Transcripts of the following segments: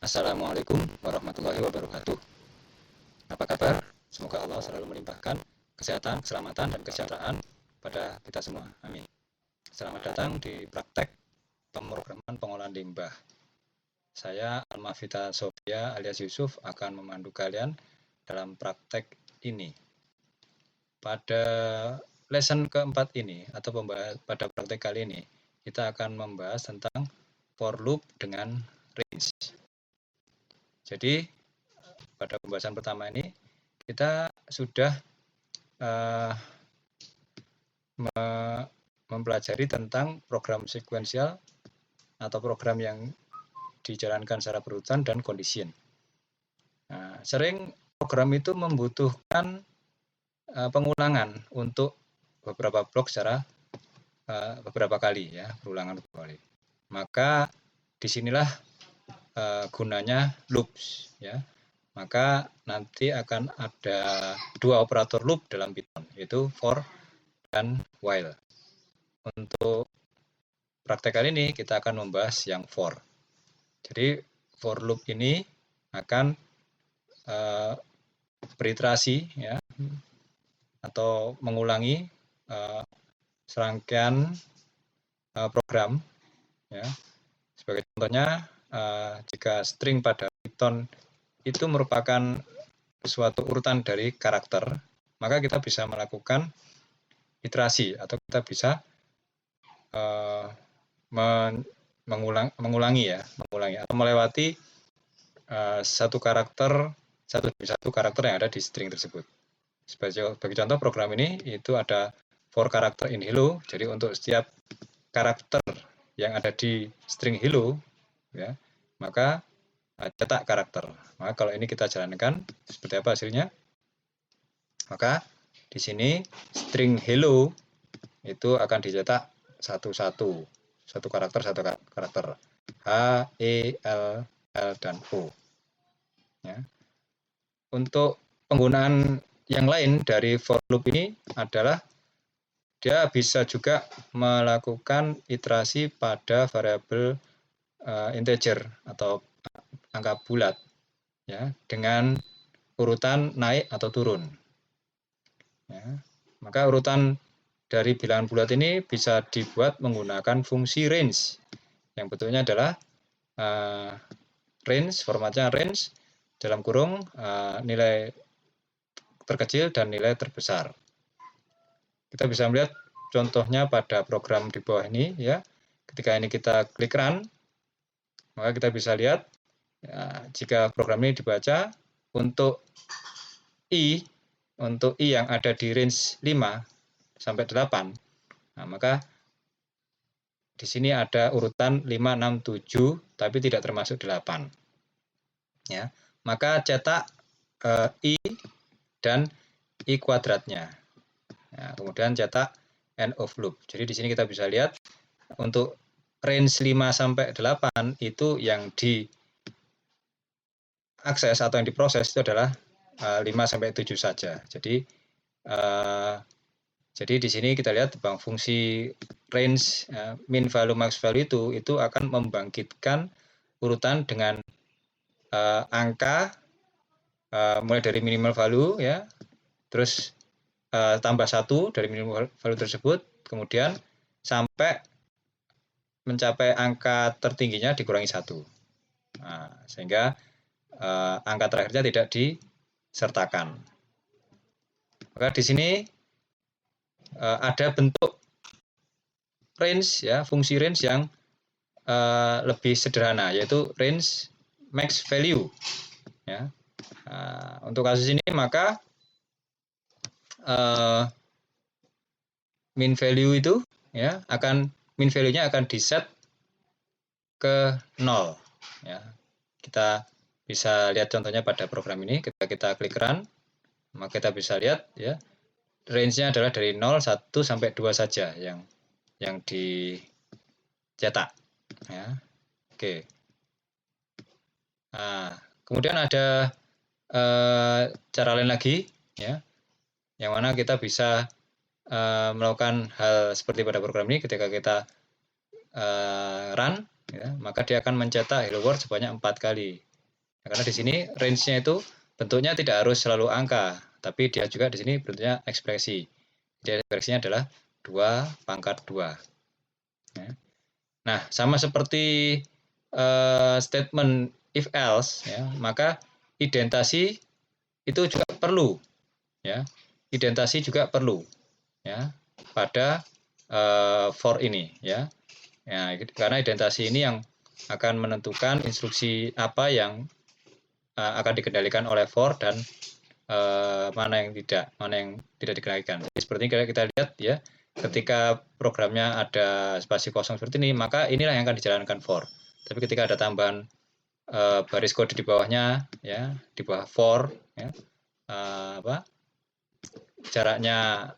Assalamualaikum warahmatullahi wabarakatuh. Apa kabar? Semoga Allah selalu melimpahkan kesehatan, keselamatan, dan kesejahteraan pada kita semua. Amin. Selamat datang di praktek pemrograman pengolahan limbah. Saya Almavita Sofia alias Yusuf akan memandu kalian dalam praktek ini. Pada lesson keempat ini atau pada praktek kali ini kita akan membahas tentang for loop dengan range. Jadi pada pembahasan pertama ini kita sudah mempelajari tentang program sekuensial atau program yang dijalankan secara berurutan dan condition. Nah, sering program itu membutuhkan pengulangan untuk beberapa blok secara beberapa kali, ya, berulangan beberapa kali. Maka disinilah gunanya loops, ya. Maka nanti akan ada dua operator loop dalam Python, yaitu for dan while. Untuk praktek kali ini kita akan membahas yang for. Jadi for loop ini akan beriterasi, ya, atau mengulangi serangkaian program, ya. Sebagai contohnya, jika string pada Python itu merupakan suatu urutan dari karakter, maka kita bisa melakukan iterasi atau kita bisa mengulangi atau melewati satu karakter yang ada di string tersebut. Sebagai contoh program ini itu ada for karakter in hello. Jadi untuk setiap karakter yang ada di string hello, ya, maka cetak karakter. Maka kalau ini kita jalankan seperti apa hasilnya? Maka di sini string hello itu akan dicetak satu karakter H, E, L, dan O. Ya. Untuk penggunaan yang lain dari for loop ini adalah dia bisa juga melakukan iterasi pada variabel integer atau angka bulat, ya, dengan urutan naik atau turun. Ya. Maka urutan dari bilangan bulat ini bisa dibuat menggunakan fungsi range, yang bentuknya adalah range, formatnya range dalam kurung nilai terkecil dan nilai terbesar. Kita bisa melihat contohnya pada program di bawah ini, ya. Ketika ini kita klik run, maka kita bisa lihat, ya, jika program ini dibaca untuk i yang ada di range 5 sampai 8, nah, maka di sini ada urutan 5, 6, 7, tapi tidak termasuk 8. Ya, maka cetak i dan i kuadratnya. Nah, kemudian cetak end of loop. Jadi di sini kita bisa lihat untuk range 5 sampai 8 itu yang diakses atau yang diproses itu adalah 5 sampai 7 saja. Jadi di sini kita lihat bang fungsi range min value max value itu akan membangkitkan urutan dengan angka mulai dari minimal value, ya, terus tambah 1 dari minimal value tersebut, kemudian sampai mencapai angka tertingginya dikurangi 1. Nah, sehingga angka terakhirnya tidak disertakan. Maka di sini ada bentuk range, ya, fungsi range yang lebih sederhana, yaitu range max value, ya. Untuk kasus ini maka min value itu, ya, min value-nya akan diset ke 0, ya. Kita bisa lihat contohnya pada program ini. Ketika kita klik run, maka kita bisa lihat, ya, range-nya adalah dari 0, 1 sampai 2 saja yang dicetak, ya. Oke. Nah, kemudian ada cara lain lagi, ya, yang mana kita bisa melakukan hal seperti pada program ini. Ketika kita run, ya, maka dia akan mencetak hello world sebanyak 4 kali. Nah, karena di sini range-nya itu bentuknya tidak harus selalu angka, tapi dia juga di sini bentuknya ekspresi. Jadi ekspresinya adalah 2 pangkat 2. Ya. Nah, sama seperti statement if else, ya, maka identasi itu juga perlu, ya. Identasi juga perlu, ya, pada for ini, ya. Ya, karena identasi ini yang akan menentukan instruksi apa yang akan dikendalikan oleh for dan mana yang tidak dikendalikan. Jadi seperti kita lihat ya, ketika programnya ada spasi kosong seperti ini, maka inilah yang akan dijalankan for. Tapi ketika ada tambahan baris kode di bawahnya, ya, di bawah for, ya, jaraknya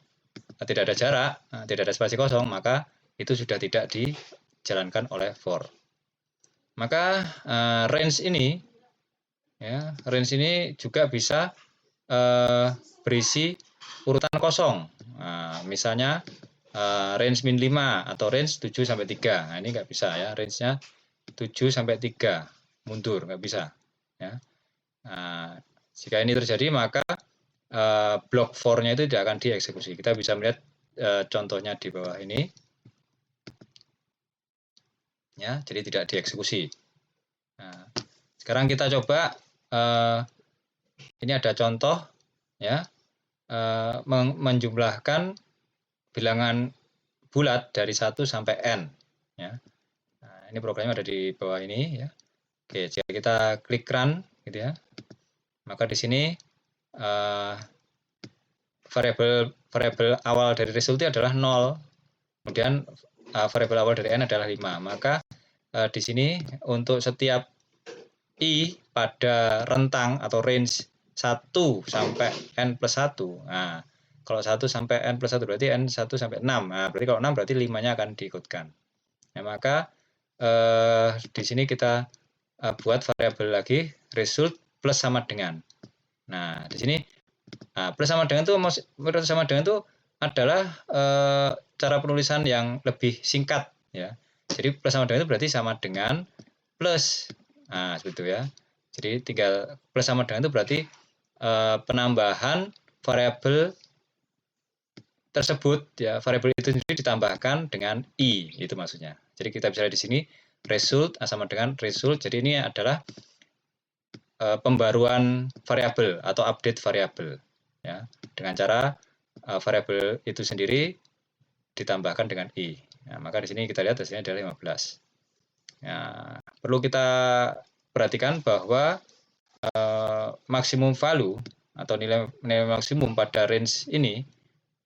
tidak ada jarak, tidak ada spasi kosong, maka itu sudah tidak dijalankan oleh for. Maka range ini, ya, range ini juga bisa berisi urutan kosong. Nah, misalnya range min 5 atau range 7 sampai 3. Nah, ini nggak bisa ya, range-nya 7 sampai 3 mundur, nggak bisa. Ya. Nah, jika ini terjadi maka blok for-nya itu tidak akan dieksekusi. Kita bisa melihat contohnya di bawah ini. Ya, jadi tidak dieksekusi. Nah, sekarang kita coba ini ada contoh, ya, menjumlahkan bilangan bulat dari 1 sampai n, ya. Nah, ini programnya ada di bawah ini, ya. Oke, jika kita klik run gitu ya, maka di sini variabel awal dari result adalah 0, kemudian variabel awal dari n adalah 5. Maka di sini untuk setiap i pada rentang atau range 1 sampai n plus 1. Nah, kalau 1 sampai n plus 1 berarti n 1 sampai 6. Nah, berarti kalau 6 berarti 5-nya akan diikutkan. Nah, maka di sini kita buat variabel lagi result plus sama dengan. Nah, di sini plus sama dengan itu adalah cara penulisan yang lebih singkat, ya. Jadi plus sama dengan itu berarti sama dengan plus. Nah, seperti itu ya. Jadi tinggal plus sama dengan itu berarti penambahan variabel tersebut, ya, variabel itu sendiri ditambahkan dengan i, itu maksudnya. Jadi kita bisa lihat di sini result sama dengan result. Jadi ini adalah pembaruan variabel atau update variabel, ya, dengan cara variabel itu sendiri ditambahkan dengan i. Nah, maka di sini kita lihat hasilnya adalah 15. Nah, perlu kita perhatikan bahwa maksimum value atau nilai maksimum pada range ini,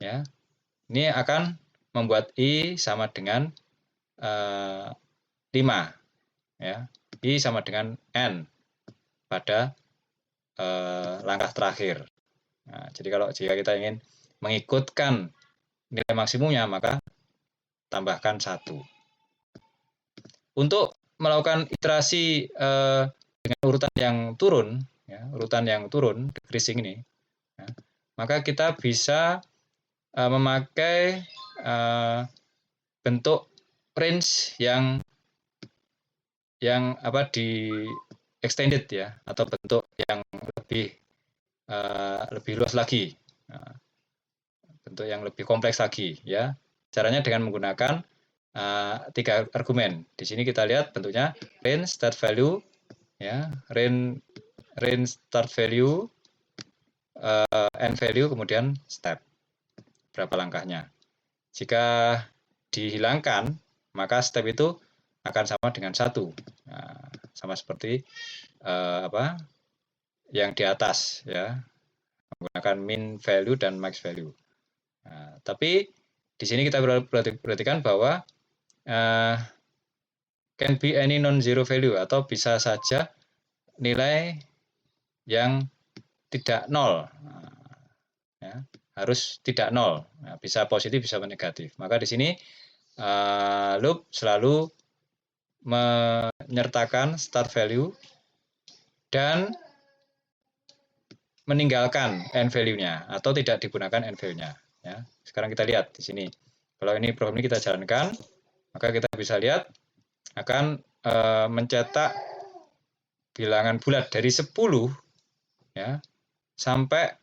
ya, ini akan membuat i sama dengan 5, ya, i sama dengan n pada langkah terakhir. Nah, jadi jika kita ingin mengikutkan nilai maksimumnya, maka tambahkan 1. Untuk melakukan iterasi dengan urutan yang turun, ya, decreasing ini, ya, maka kita bisa memakai bentuk range yang di extended, ya, atau bentuk yang lebih luas lagi, bentuk yang lebih kompleks lagi, ya. Caranya dengan menggunakan 3 argumen. Di sini kita lihat bentuknya range start value, ya, range start value, end value, kemudian step, berapa langkahnya. Jika dihilangkan, maka step itu akan sama dengan 1. Nah, sama seperti yang di atas, ya, menggunakan min value dan max value. Nah, tapi di sini kita perhatikan bahwa can be any non-zero value, atau bisa saja nilai yang tidak nol, ya, harus tidak nol, nah, bisa positif bisa negatif. Maka di sini loop selalu menyertakan start value dan meninggalkan end value-nya atau tidak digunakan end value-nya, ya. Sekarang kita lihat di sini. Kalau ini program ini kita jalankan, maka kita bisa lihat akan mencetak bilangan bulat dari 10 ya sampai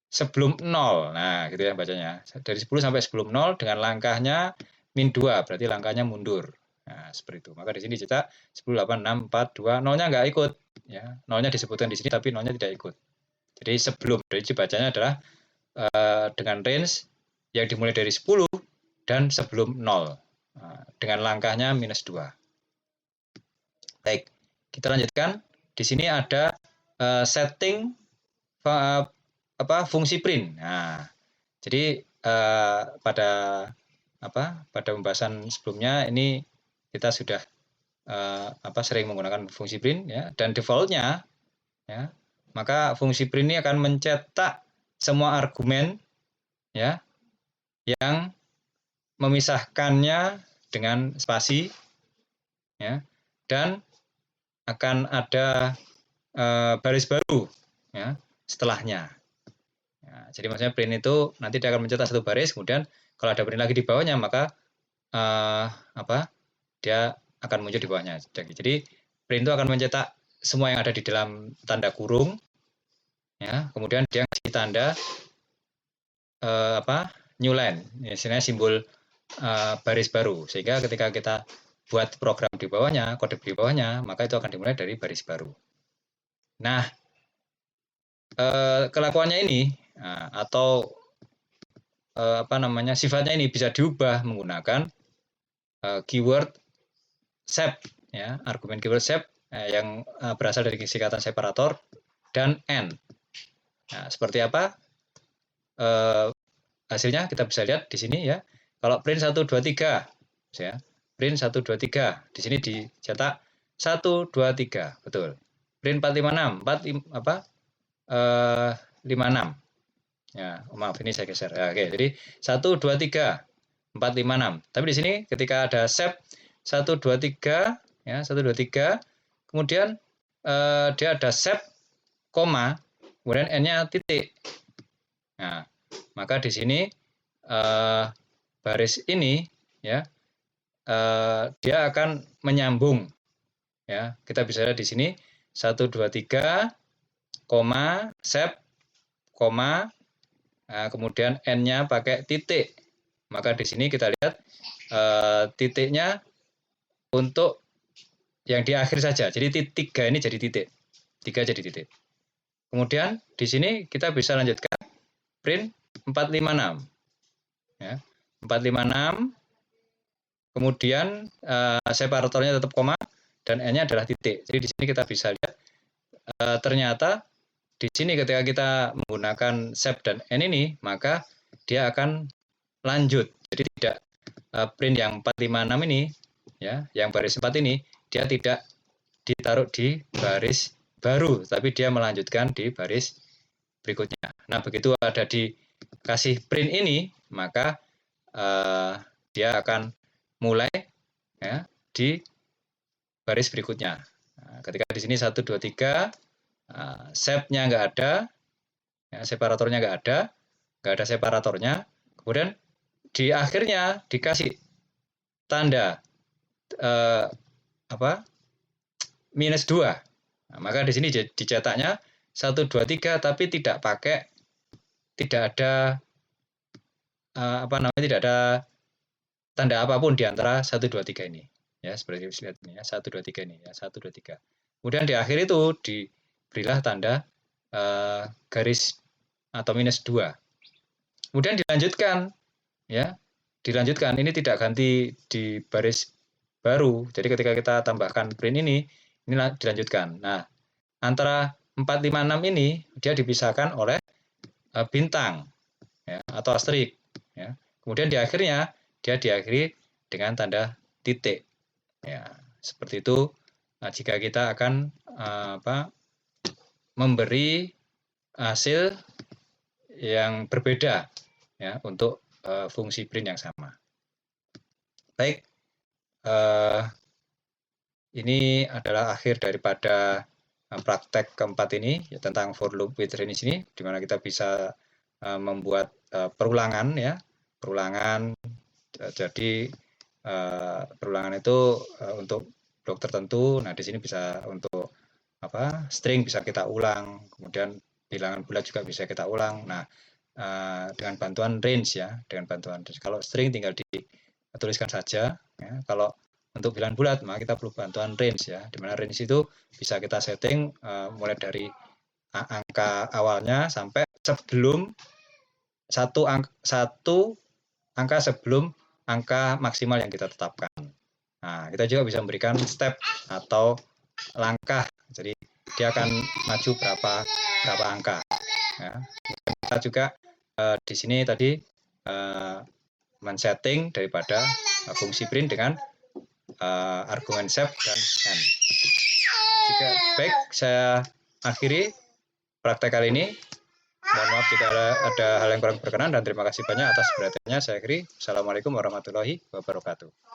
sebelum 0. Nah, gitu ya bacanya. Dari 10 sampai sebelum 0 dengan langkahnya min 2, berarti langkahnya mundur. Nah, seperti itu. Maka di sini cetak 10, 8, 6, 4, 2, 0-nya nggak ikut. Ya, 0-nya disebutkan di sini, tapi 0-nya tidak ikut. Jadi sebelum, jadi bacanya adalah dengan range yang dimulai dari 10 dan sebelum 0. Dengan langkahnya minus 2. Baik, kita lanjutkan. Di sini ada setting fungsi print. Nah, jadi pada pembahasan sebelumnya ini kita sudah sering menggunakan fungsi print ya, dan defaultnya ya, maka fungsi print ini akan mencetak semua argumen ya yang memisahkannya dengan spasi ya, dan akan ada baris baru ya setelahnya. Ya, jadi maksudnya print itu nanti dia akan mencetak satu baris, kemudian kalau ada print lagi di bawahnya maka dia akan muncul di bawahnya. Jadi print itu akan mencetak semua yang ada di dalam tanda kurung, ya. Kemudian dia ngasih tanda new line, istilahnya simbol baris baru, sehingga ketika kita buat program di bawahnya, kode di bawahnya, maka itu akan dimulai dari baris baru. Nah, kelakuannya ini atau sifatnya ini bisa diubah menggunakan keyword sep ya, argumen keyword sep yang berasal dari singkatan separator dan n. Nah, seperti apa hasilnya kita bisa lihat di sini ya. Kalau print 1 2 3 ya. Print 1 2 3 di sini dicetak 1 2 3, betul. Print 4 5 6 56. Ya, maaf ini saya geser. Ya, oke, jadi 1 2 3 4 5 6. Tapi di sini ketika ada sep 1 2 3 ya, 1 2 3, kemudian dia ada sep koma, kemudian n-nya titik. Nah, maka di sini baris ini ya dia akan menyambung ya. Kita bisa lihat di sini 1 2 3 koma sep koma, nah, kemudian n-nya pakai titik. Maka di sini kita lihat titiknya untuk yang di akhir saja. Jadi 3 ini jadi titik. 3 jadi titik. Kemudian di sini kita bisa lanjutkan print 456. Ya. 456. Kemudian separatornya tetap koma dan n-nya adalah titik. Jadi di sini kita bisa lihat ternyata di sini ketika kita menggunakan sep dan n ini, maka dia akan lanjut. Jadi tidak print yang 456 ini ya, yang baris 4 ini dia tidak ditaruh di baris baru, tapi dia melanjutkan di baris berikutnya. Nah, begitu ada dikasih print ini, maka dia akan mulai ya di baris berikutnya. Nah, ketika di sini 1 2 3 sep-nya nggak ada, ya, separatornya nggak ada separatornya, kemudian di akhirnya dikasih tanda minus 2. Nah, maka di sini dicetaknya 1 2 3 tapi tidak ada tidak ada tanda apapun di antara 1 2 3 ini. Ya, seperti lihat ini ya, 1 2 3 ini ya, 1 2 3. Kemudian di akhir itu diberilah tanda garis atau minus 2. Kemudian dilanjutkan ya. Dilanjutkan, ini tidak ganti di baris baru. Jadi ketika kita tambahkan print ini dilanjutkan. Nah, antara 4 5 6 ini dia dipisahkan oleh bintang ya, atau asterik ya. Kemudian di akhirnya dia diakhiri dengan tanda titik. Ya, seperti itu jika kita akan memberi hasil yang berbeda ya untuk fungsi print yang sama. Baik, ini adalah akhir daripada praktek keempat ini ya, tentang for loop with range ini, di mana kita bisa membuat perulangan ya, perulangan. Jadi perulangan itu untuk blok tertentu. Nah, di sini bisa untuk string bisa kita ulang, kemudian bilangan bulat juga bisa kita ulang. Nah, dengan bantuan range ya, dengan bantuan range. Kalau string tinggal dituliskan saja. Ya. Kalau untuk bilangan bulat, maka kita perlu bantuan range ya. Di mana range itu bisa kita setting mulai dari angka awalnya sampai sebelum satu angka sebelum angka maksimal yang kita tetapkan. Nah, kita juga bisa memberikan step atau langkah. Jadi dia akan maju berapa angka. Ya. Kita juga di sini tadi men-setting daripada fungsi print dengan argumen sep dan n. Jika baik, saya akhiri praktek kali ini. Mohon maaf jika ada hal yang kurang berkenan dan terima kasih banyak atas perhatiannya. Saya akhiri. Assalamualaikum warahmatullahi wabarakatuh.